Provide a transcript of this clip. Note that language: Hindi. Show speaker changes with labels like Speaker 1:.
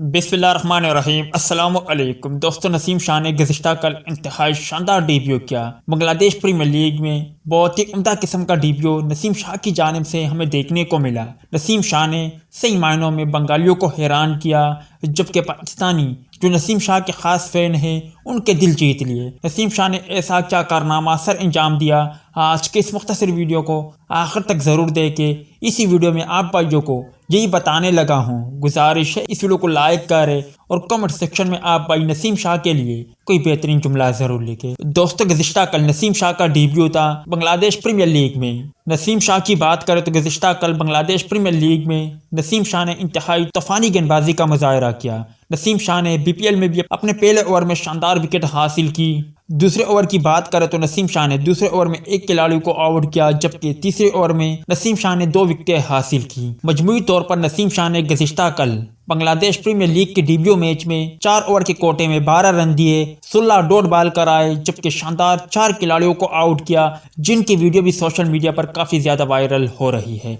Speaker 1: बिस्मिल्लाहिर्रहमानिर्रहीम अस्सलामुअलैकुम दोस्तों, नसीम शाह ने गुज़िश्ता कल इंतहाई शानदार डेब्यू किया। बांग्लादेश प्रीमियर लीग में बहुत ही उम्दा किस्म का डेब्यू नसीम शाह की जानिब से हमें देखने को मिला। नसीम शाह ने सही मायनों में बंगालियों को हैरान किया, जबकि पाकिस्तानी जो नसीम शाह के ख़ास फ़ैन हैं उनके दिल जीत लिए। नसीम शाह ने ऐसा क्या कारनामा सर अंजाम दिया, आज के इस मुख्तसर वीडियो को आखिर तक ज़रूर देखें। इसी वीडियो में आप भाइयों को यही बताने लगा हूँ। गुजारिश है इस वीडियो को लाइक करें और कमेंट सेक्शन में आप भाई नसीम शाह के लिए कोई बेहतरीन जुमला ज़रूर लिखें। दोस्तों, गुज़िश्ता कल नसीम शाह का डेब्यू था बांग्लादेश प्रीमियर लीग में। नसीम शाह की बात करें तो गुज़िश्ता कल बांग्लादेश प्रीमियर लीग में नसीम शाह ने इंतहाई तूफ़ानी गेंदबाजी का मुजाहरा किया। नसीम शाह ने बीपीएल में भी अपने पहले ओवर में शानदार विकेट हासिल की। दूसरे ओवर की बात करें तो नसीम शाह ने दूसरे ओवर में एक खिलाड़ी को आउट किया, जबकि तीसरे ओवर में नसीम शाह ने 2 विकेटें हासिल की। मजमूई तौर पर नसीम शाह ने गुज़िश्ता कल बांग्लादेश प्रीमियर लीग के डेब्यू मैच में 4 ओवर के कोटे में 12 रन दिए, 16 डॉट बॉल कराए, जबकि शानदार 4 खिलाड़ियों को आउट किया, जिनकी वीडियो भी सोशल मीडिया पर काफ़ी ज़्यादा वायरल हो रही है।